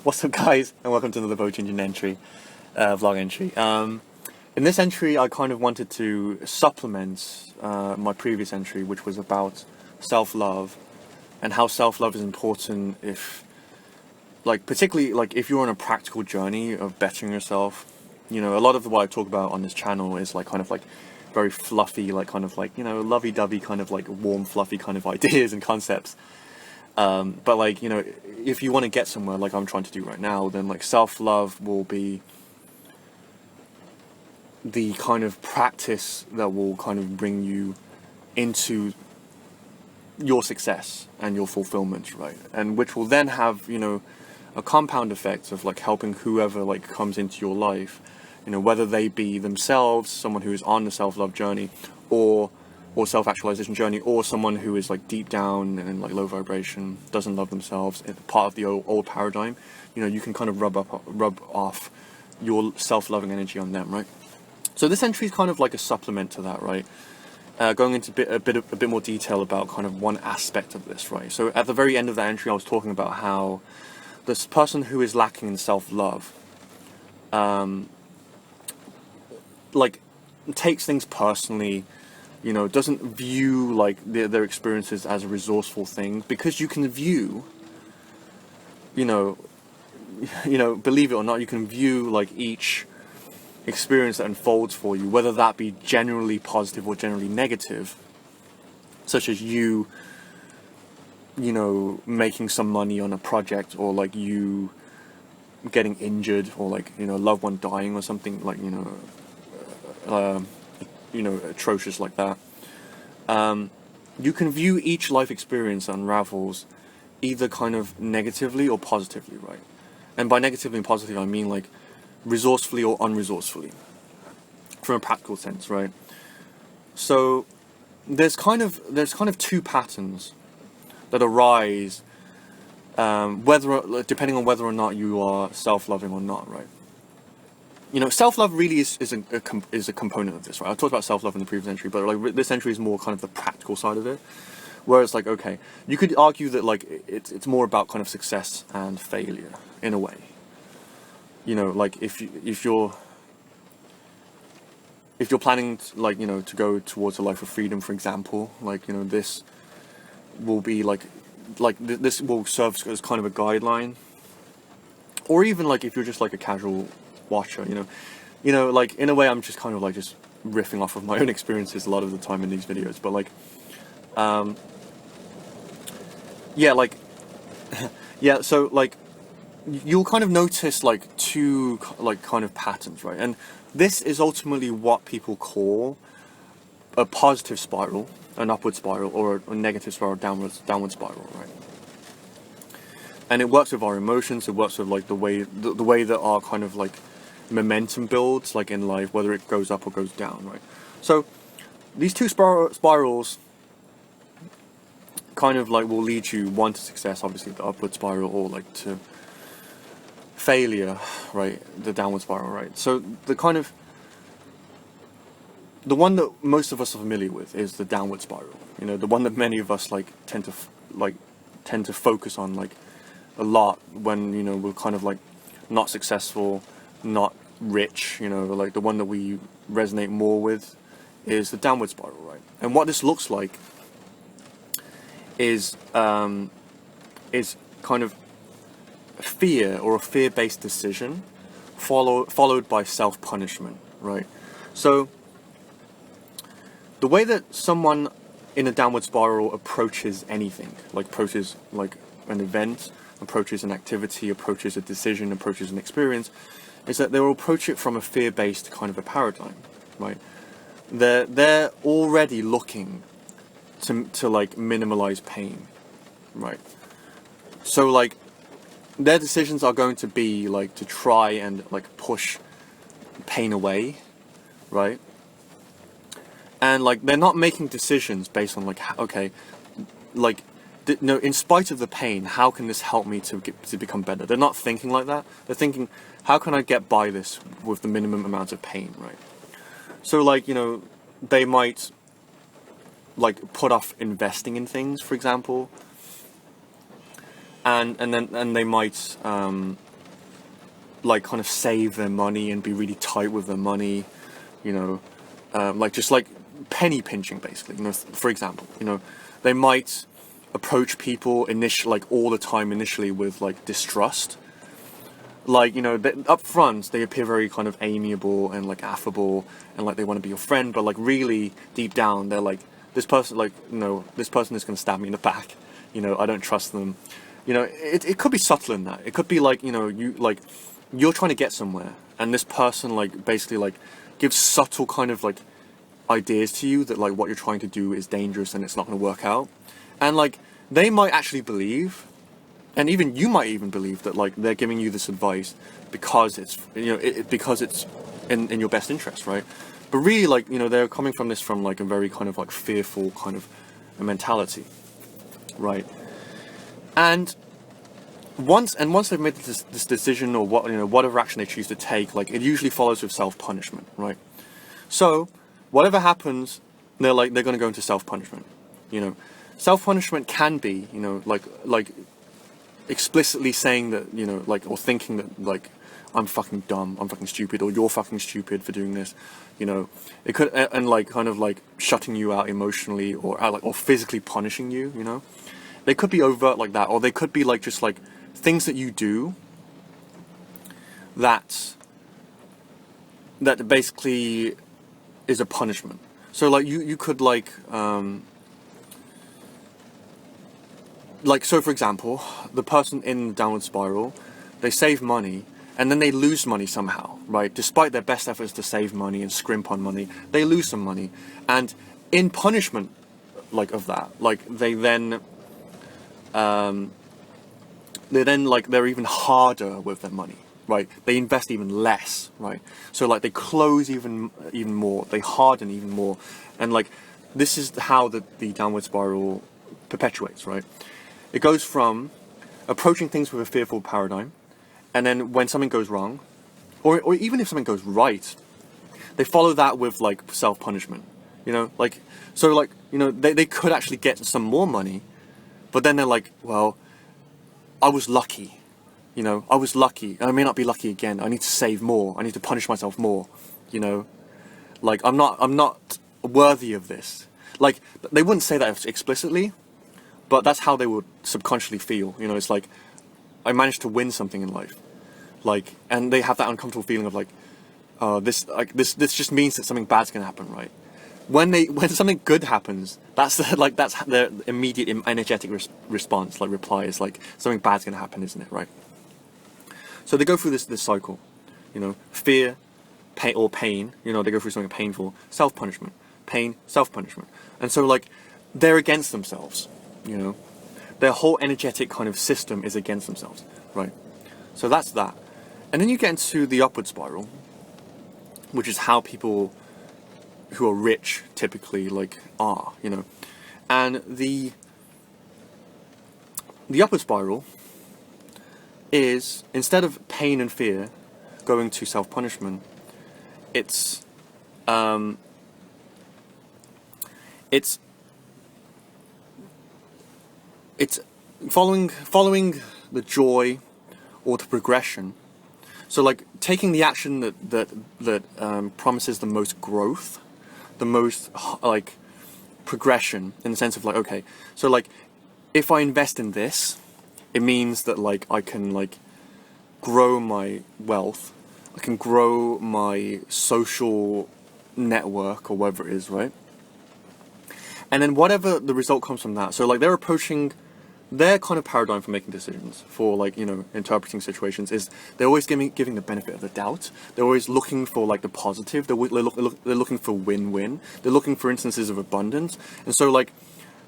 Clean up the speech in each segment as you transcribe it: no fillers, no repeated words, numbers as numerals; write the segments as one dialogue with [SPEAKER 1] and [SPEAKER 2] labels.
[SPEAKER 1] What's up, guys, and welcome to another vote-changing entry, vlog entry. In this entry, I kind of wanted to supplement my previous entry, which was about self-love and how self-love is important if, particularly if you're on a practical journey of bettering yourself. You know, a lot of what I talk about on this channel is very fluffy, lovey-dovey warm, fluffy kind of ideas and concepts. But if you want to get somewhere like I'm trying to do right now, then self-love will be the kind of practice that will kind of bring you into your success and your fulfillment, right? And which will then have, a compound effect of helping whoever comes into your life, whether they be themselves, someone who is on the self-love journey, or self-actualization journey, or someone who is deep down and low vibration, doesn't love themselves, part of the old paradigm. You can kind of rub off your self-loving energy on them, right? So this entry is kind of like a supplement to that, right? Going into a bit more detail about kind of one aspect of this, right? So at the very end of that entry, I was talking about how this person who is lacking in self-love, takes things personally, doesn't view their experiences as a resourceful thing, because you can view, believe it or not, you can view each experience that unfolds for you, whether that be generally positive or generally negative, such as you making some money on a project, or you getting injured, or loved one dying, or something atrocious like that. You can view each life experience that unravels either kind of negatively or positively, right? And by negatively and positively, I mean resourcefully or unresourcefully, from a practical sense, right? So there's kind of two patterns that arise, depending on whether or not you are self-loving or not, right? Self-love really is a component of this, right? I talked about self-love in the previous entry, but this entry is more kind of the practical side of it. Whereas okay, you could argue that it's more about kind of success and failure in a way. If you're planning to, to go towards a life of freedom, for example, this will be this will serve as kind of a guideline. Or even if you're just a casual watcher, in a way, I'm just kind of just riffing off of my own experiences a lot of the time in these videos, but yeah, so you'll kind of notice two kind of patterns, right? And this is ultimately what people call a positive spiral, an upward spiral, or a negative spiral, downward spiral, right? And it works with our emotions. It works with the way that our kind of momentum builds in life, whether it goes up or goes down, right? So these two spirals kind of will lead you, one, to success, obviously the upward spiral, or to failure, right, the downward spiral, right? So the one that most of us are familiar with is the downward spiral, the one that many of us tend to focus on a lot when we're kind of not successful, not rich, the one that we resonate more with is the downward spiral, right? And what this looks like is kind of fear, or a fear-based decision followed by self-punishment, right? So the way that someone in a downward spiral approaches anything, approaches an event, approaches an activity, approaches a decision, approaches an experience, is that they'll approach it from a fear-based kind of a paradigm, right? They're already looking to minimalize pain, right? So their decisions are going to be to try and push pain away, right? And they're not making decisions based on okay, no, in spite of the pain, how can this help me to become better? They're not thinking like that. They're thinking, how can I get by this with the minimum amount of pain, right? So they might put off investing in things, for example, and then they might like kind of save their money and be really tight with their money, you know, like just like penny pinching basically, you know, for example, you know, they might approach people like all the time initially with like distrust. Like, you know, up front they appear very kind of amiable and like affable and like they want to be your friend, but like really deep down they're like, this person, like, you know, this person is going to stab me in the back, you know, I don't trust them. You know, it could be subtler than that. It could be like, you know, you're trying to get somewhere and this person like basically like gives subtle kind of like ideas to you that like what you're trying to do is dangerous and it's not going to work out. And like they might actually believe, and even you might even believe that like they're giving you this advice because it's, you know, because it's in your best interest, right? But really, like, you know, they're coming from this from like a very kind of like fearful kind of a mentality, right? And once they've made this decision, or what, you know, whatever action they choose to take, like it usually follows with self-punishment, right? So whatever happens, they're going to go into self-punishment. You know, self-punishment can be, you know, like explicitly saying that, you know, like, or thinking that like I'm fucking dumb, I'm fucking stupid, or you're fucking stupid for doing this, you know. It could, and like kind of like shutting you out emotionally, or like, or physically punishing you, you know. They could be overt like that, or they could be like just like things that you do that basically is a punishment. So like you could like so for example, the person in the downward spiral, they save money and then they lose money somehow, right? Despite their best efforts to save money and scrimp on money, they lose some money, and in punishment like of that, like they're even harder with their money, right? They invest even less, right? So like they close even more, they harden even more, and like this is how the downward spiral perpetuates, right? It goes from approaching things with a fearful paradigm, and then when something goes wrong, or even if something goes right, they follow that with like self-punishment, you know, like, so like, you know, they could actually get some more money, but then they're like, well, I was lucky, you know, I was lucky, and I may not be lucky again. I need to save more. I need to punish myself more, you know, like I'm not worthy of this. Like they wouldn't say that explicitly, but that's how they would subconsciously feel. You know, it's like I managed to win something in life, like, and they have that uncomfortable feeling of like, this just means that something bad's gonna happen, right? When something good happens, that's their immediate energetic response, like reply is like, something bad's gonna happen, isn't it, right? So they go through this cycle, you know, fear, pain, you know, they go through something painful, self-punishment, pain, self-punishment, and so like they're against themselves, you know, their whole energetic kind of system is against themselves, right? So that's that, and then you get into the upward spiral, which is how people who are rich typically like are, you know, and the upward spiral is, instead of pain and fear going to self-punishment, it's following the joy or the progression. So like taking the action that promises the most growth, the most like progression, in the sense of like, okay, so like if I invest in this, it means that like I can like grow my wealth, I can grow my social network or whatever it is, right? And then whatever the result comes from that, so like they're approaching their kind of paradigm for making decisions, for like, you know, interpreting situations, is they're always giving the benefit of the doubt. They're always looking for like the positive. They're looking for win-win. They're looking for instances of abundance, and so like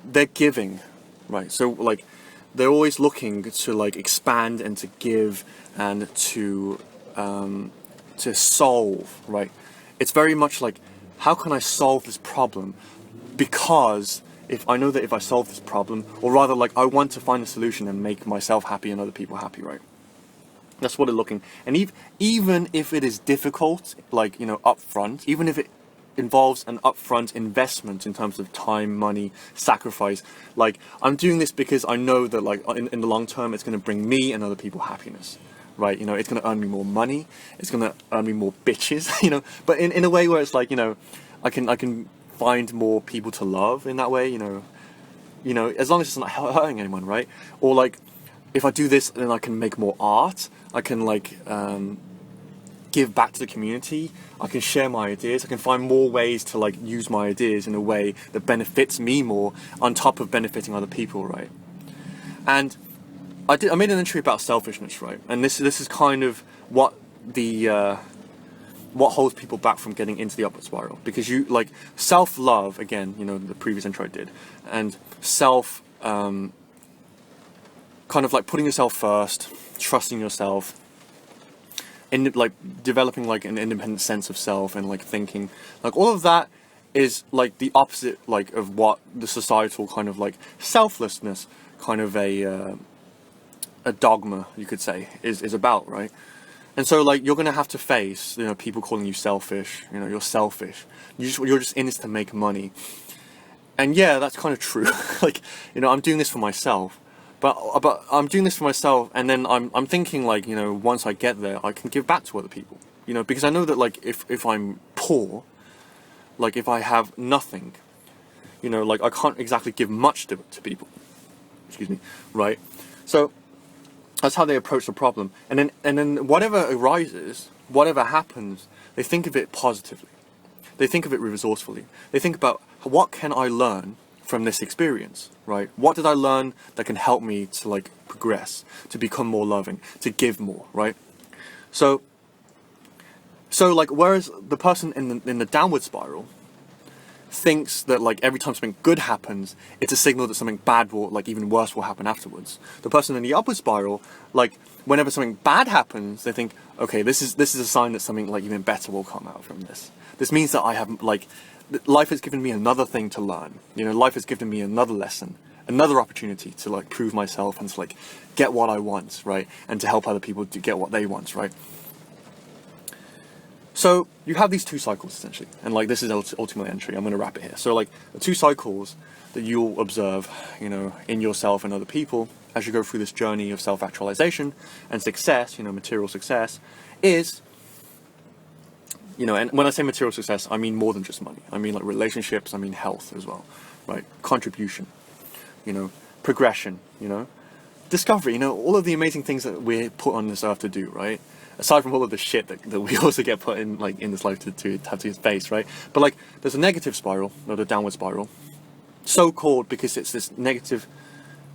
[SPEAKER 1] they're giving, right? So like they're always looking to like expand and to give and to solve, right? It's very much like, how can I solve this problem? Because if I know that if I solve this problem, or rather like I want to find a solution and make myself happy and other people happy, right? That's what they're looking. And even if it is difficult, like, you know, upfront, even if it involves an upfront investment in terms of time, money, sacrifice, like I'm doing this because I know that like in the long term it's going to bring me and other people happiness, right? You know, it's going to earn me more money, it's going to earn me more bitches, you know, but in a way where it's like, you know, I can find more people to love in that way, you know, as long as it's not hurting anyone, right? Or like, if I do this, then I can make more art, I can like give back to the community, I can share my ideas, I can find more ways to like use my ideas in a way that benefits me more on top of benefiting other people, right? And I made an entry about selfishness, right? And this is kind of what what holds people back from getting into the upward spiral, because you like self-love, again, you know, the previous intro I did, and self kind of like putting yourself first, trusting yourself, and like developing like an independent sense of self and like thinking, like all of that is like the opposite like of what the societal kind of like selflessness kind of a dogma, you could say, is about, right? And so like you're gonna have to face, you know, people calling you selfish, you know, you're selfish, you're just in this to make money. And yeah, that's kind of true. Like, you know, I'm doing this for myself. But I'm doing this for myself, and then I'm thinking like, you know, once I get there, I can give back to other people, you know, because I know that like if I'm poor, like if I have nothing, you know, like I can't exactly give much to people, excuse me, right? So that's how they approach the problem, and then whatever arises, whatever happens, they think of it positively, they think of it resourcefully, they think about what can I learn from this experience, right? What did I learn that can help me to like progress, to become more loving, to give more, right? So like, whereas the person in the downward spiral thinks that like every time something good happens, it's a signal that something bad will, like even worse, will happen afterwards. The person in the upward spiral, like whenever something bad happens, they think, okay, this is a sign that something like even better will come out from this. This means that I have like, life has given me another thing to learn. You know, life has given me another lesson, another opportunity to like prove myself and to like get what I want, right? And to help other people to get what they want, right? So you have these two cycles essentially, and like this is ultimately entry. I'm going to wrap it here. So like the two cycles that you'll observe, you know, in yourself and other people as you go through this journey of self-actualization and success, you know, material success, is, you know, and when I say material success, I mean more than just money. I mean like relationships, I mean health as well, right? Contribution, you know, progression, you know, discovery, you know, all of the amazing things that we're put on this earth to do, right? Aside from all of the shit that we also get put in, like, in this life to have to face, right? But like, there's a negative spiral, or the downward spiral, so called because it's this negative,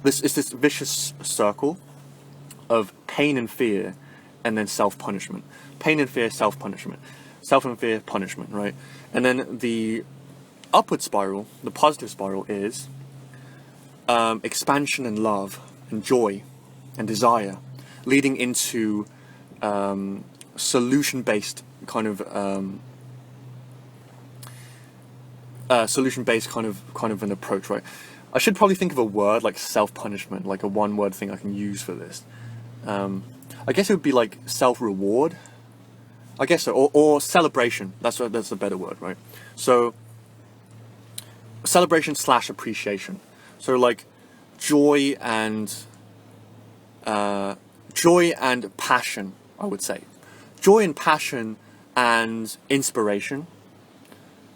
[SPEAKER 1] it's this vicious circle of pain and fear, and then self-punishment. Pain and fear, self-punishment. Self and fear, punishment, right? And then the upward spiral, the positive spiral, is expansion and love and joy and desire, leading into solution-based kind of an approach, right? I should probably think of a word like self-punishment, like a one-word thing I can use for this. I guess it would be like self-reward. I guess so, or celebration. That's a better word, right? So celebration / appreciation. So like joy and passion, I would say. Joy and passion and inspiration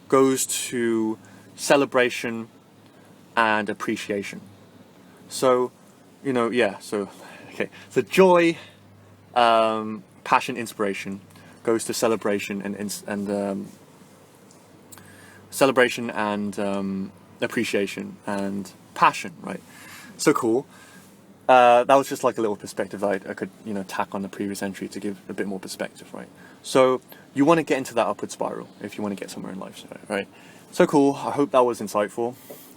[SPEAKER 1] goes to celebration and appreciation. So, you know, yeah. So, okay. So joy, passion, inspiration goes to celebration and celebration and appreciation and passion, right? So cool. That was just like a little perspective I could, you know, tack on the previous entry to give a bit more perspective, right? So you want to get into that upward spiral if you want to get somewhere in life, right? So cool. I hope that was insightful.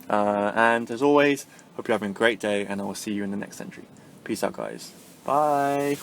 [SPEAKER 1] And as always, hope you're having a great day, and I will see you in the next entry. Peace out, guys. Bye.